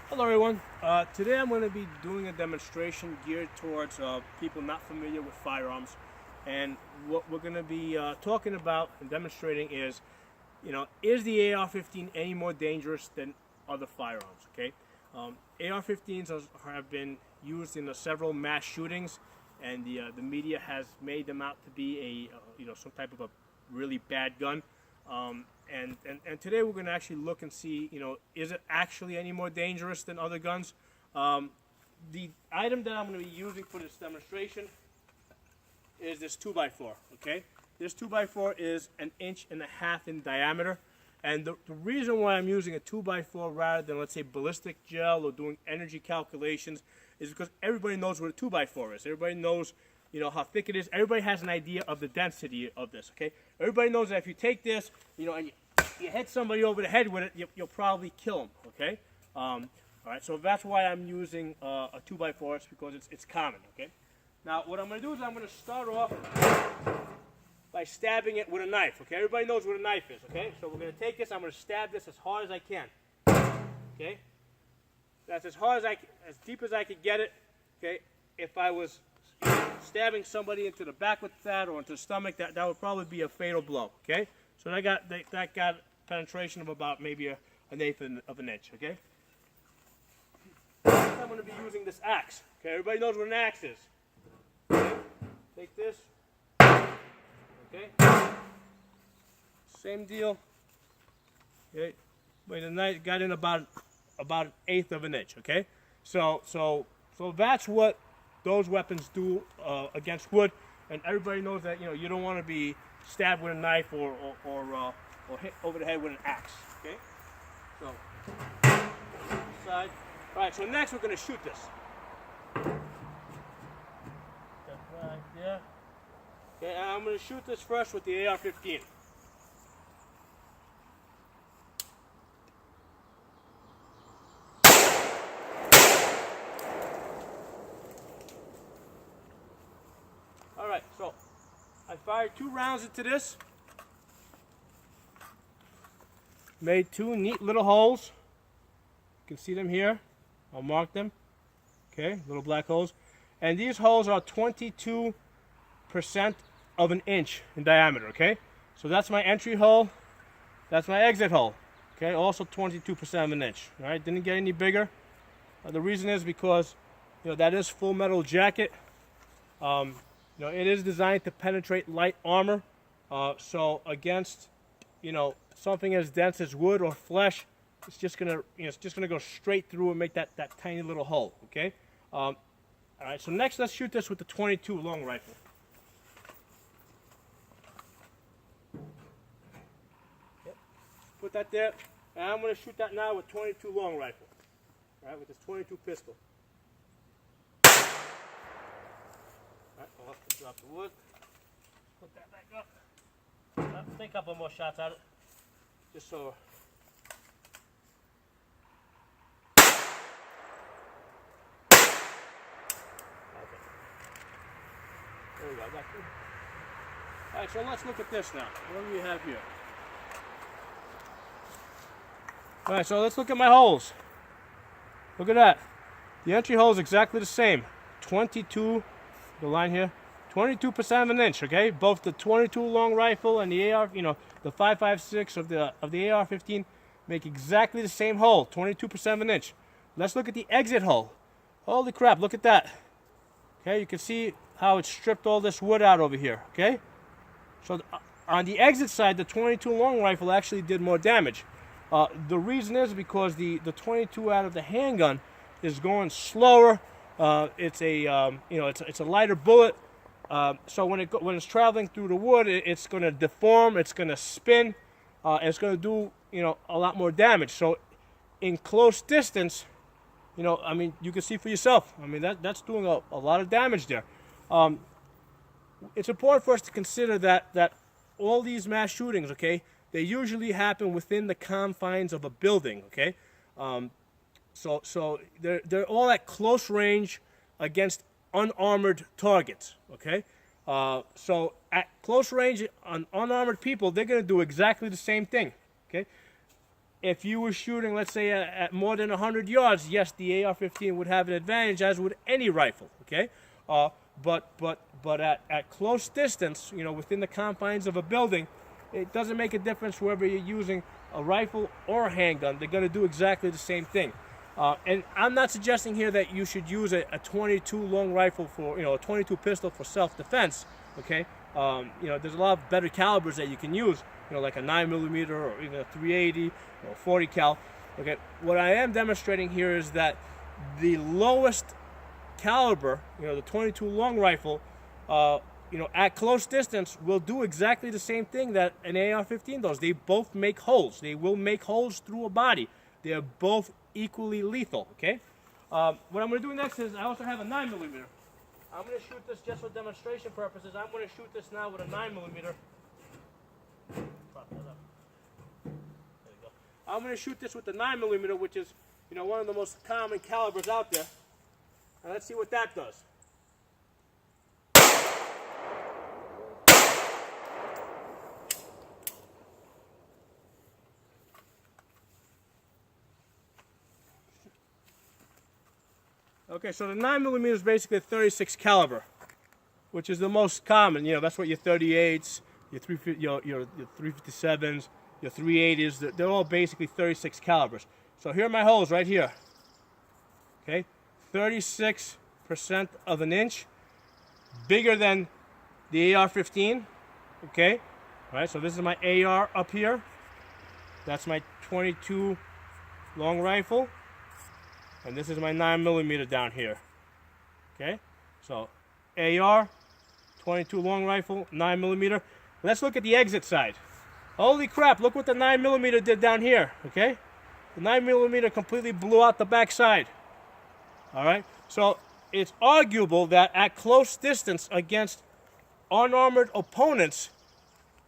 Hello everyone. Today I'm going to be doing a demonstration geared towards people not familiar with firearms, and what we're going to be talking about and demonstrating is, is the AR-15 any more dangerous than other firearms? Okay, AR-15s have been used in several mass shootings, and the media has made them out to be some type of a really bad gun. And today we're going to actually look and see, is it actually any more dangerous than other guns? The item that I'm going to be using for this demonstration is this 2x4, okay? This 2x4 is 1.5 inches in diameter. And the reason why I'm using a 2x4 rather than, let's say, ballistic gel or doing energy calculations is because everybody knows what a 2x4 is. Everybody knows how thick it is. Everybody has an idea of the density of this, okay? Everybody knows that if you take this, and you hit somebody over the head with it, you'll probably kill them, okay? All right, so that's why I'm using a 2x4, it's because it's common, okay? Now, what I'm going to do is I'm going to start off by stabbing it with a knife, okay? Everybody knows what a knife is, okay? So we're going to take this, I'm going to stab this as hard as I can, okay? That's as deep as I could get it, okay? If I was stabbing somebody into the back with that or into the stomach, that would probably be a fatal blow, okay? So that got penetration of about maybe an 1/8 of an inch, okay? Next I'm going to be using this axe, okay? Everybody knows what an axe is. Okay? Take this, okay? Same deal, okay? But the knife got in about 1/8 of an inch, okay? So that's what those weapons do against wood, and everybody knows that you don't want to be stabbed with a knife or hit over the head with an axe. Okay, so side. All right, so next we're going to shoot this. Step right there. Okay, and I'm going to shoot this first with the AR-15. Alright, so I fired 2 rounds into this. Made 2 neat little holes. You can see them here. I'll mark them. Okay, little black holes. And these holes are 22% of an inch in diameter, okay? So that's my entry hole. That's my exit hole. Okay, also 22% of an inch. Alright, didn't get any bigger. The reason is because, that is full metal jacket. It is designed to penetrate light armor, so against, something as dense as wood or flesh, it's just gonna go straight through and make that tiny little hole. Okay. All right. So next, let's shoot this with the 22 long rifle. Yep. Put that there, and I'm gonna shoot that now with 22 long rifle. All right, with this 22 pistol. Alright, I'll have to drop the wood. Put that back up. Take a couple more shots at it. Just so. Okay. There we go. Alright, so let's look at this now. What do we have here? Alright, so let's look at my holes. Look at that. The entry hole is exactly the same. 22. The line here, 22% of an inch, okay? Both the 22 long rifle and the AR, the 5.56 of the AR-15 make exactly the same hole, 22% of an inch. Let's look at the exit hole. Holy crap, look at that. Okay, you can see how it stripped all this wood out over here, okay? So on the exit side, the 22 long rifle actually did more damage. The reason is because the 22 out of the handgun is going slower. It's a lighter bullet, so when it's traveling through the wood, it's going to deform, it's going to spin, and it's going to do a lot more damage. So in close distance, you can see for yourself. That's doing a lot of damage there. It's important for us to consider that all these mass shootings, okay, they usually happen within the confines of a building, okay. So they're all at close range against unarmored targets, okay? So at close range on unarmored people, they're going to do exactly the same thing, okay? If you were shooting, let's say, at more than 100 yards, yes, the AR-15 would have an advantage, as would any rifle, okay? But at close distance, you know, within the confines of a building, it doesn't make a difference whether you're using a rifle or a handgun. They're going to do exactly the same thing. And I'm not suggesting here that you should use a 22 long rifle for, you know, a 22 pistol for self-defense, okay? You know, there's a lot of better calibers that you can use, you know, like a 9mm or even a 380 or 40 cal. Okay, what I am demonstrating here is that the lowest caliber, you know, the 22 long rifle, you know, at close distance will do exactly the same thing that an AR-15 does. They both make holes. They will make holes through a body. They are both equally lethal, okay? What I'm going to do next is I also have a 9mm. I'm going to shoot this just for demonstration purposes. I'm going to shoot this now with a 9mm. I'm going to shoot this with the 9mm, which is, you know, one of the most common calibers out there. And let's see what that does. Okay, so the 9mm is basically a 36 caliber, which is the most common. You know, that's what your 38s, your 357s, your 380s, they're all basically 36 calibers. So here are my holes right here. Okay, 36% of an inch, bigger than the AR-15. Okay, all right. So this is my AR up here. That's my 22 long rifle, and this is my 9mm down here. Okay, so AR, 22 long rifle, 9mm. Let's look at the exit side. Holy crap, look what the 9mm did down here, okay? The 9mm completely blew out the back side. All right? So it's arguable that at close distance against unarmored opponents,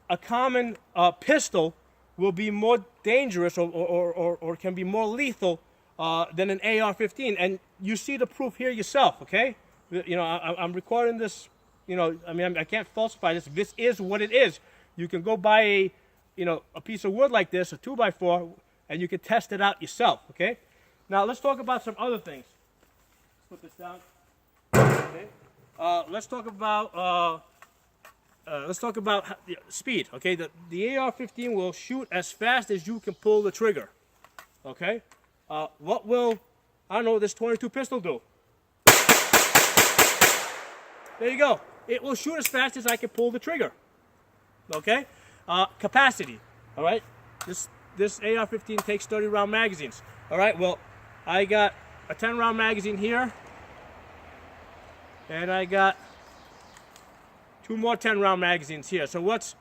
a common pistol will be more dangerous or can be more lethal than an AR-15. And you see the proof here yourself, okay? You know, I'm recording this, you know, I mean, I can't falsify this. This is what it is. You can go buy a, you know, a piece of wood like this, a 2x4, and you can test it out yourself, okay? Now, let's talk about some other things. Let's put this down. Okay. Let's talk about speed, okay? The AR-15 will shoot as fast as you can pull the trigger, okay? What will, I don't know, this 22 pistol do? There you go. It will shoot as fast as I can pull the trigger, okay? Capacity, all right? This AR-15 takes 30-round magazines, all right? Well, I got a 10-round magazine here, and I got 2 more 10-round magazines here. So what's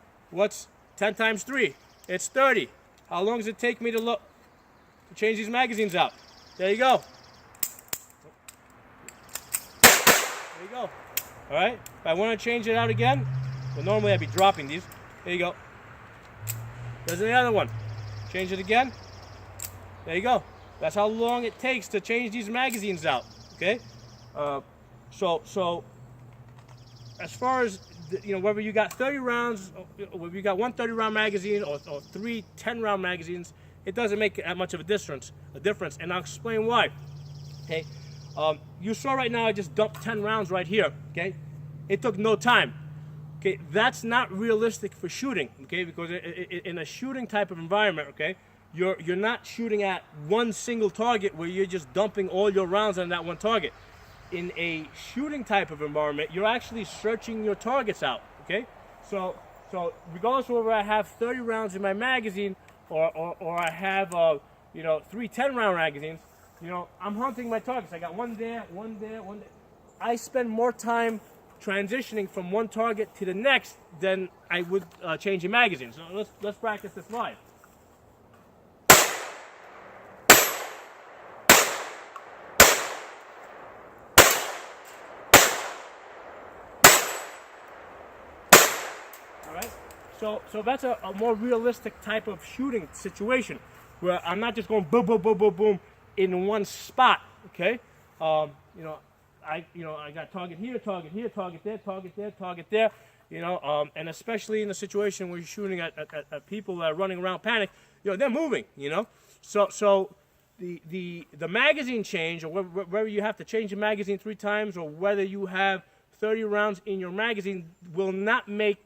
10 times 3? It's 30. How long does it take me to change these magazines out? There you go. There you go. All right? If I want to change it out again, well, normally I'd be dropping these. There you go. There's the other one. Change it again. There you go. That's how long it takes to change these magazines out. Okay? So as far as you know, whether you got 30 rounds, whether you got one 30-round magazine or 3 10-round magazines, it doesn't make that much of a difference. And I'll explain why. Okay? You saw right now I just dumped 10 rounds right here. Okay? It took no time. Okay, that's not realistic for shooting, okay, because in a shooting type of environment, okay, you're not shooting at one single target where you're just dumping all your rounds on that one target. In a shooting type of environment, you're actually searching your targets out, okay? So regardless of whether I have 30 rounds in my magazine or I have, you know, 3 10-round magazines, you know, I'm hunting my targets. I got one there, one there, one there. I spend more time transitioning from one target to the next than I would changing magazines. So let's practice this live. All right. So that's a more realistic type of shooting situation where I'm not just going boom, boom, boom, boom, boom in one spot. Okay. You know, I got target here, target there, target there, target there. You know, and especially in a situation where you're shooting at people that are running around panic, you know, they're moving. You know, So the magazine change, or whether you have to change the magazine 3 times, or whether you have 30 rounds in your magazine, will not make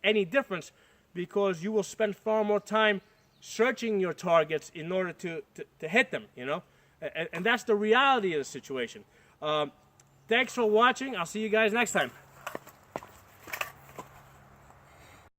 any difference, because you will spend far more time searching your targets in order to hit them, you know? And that's the reality of the situation. Thanks for watching. I'll see you guys next time.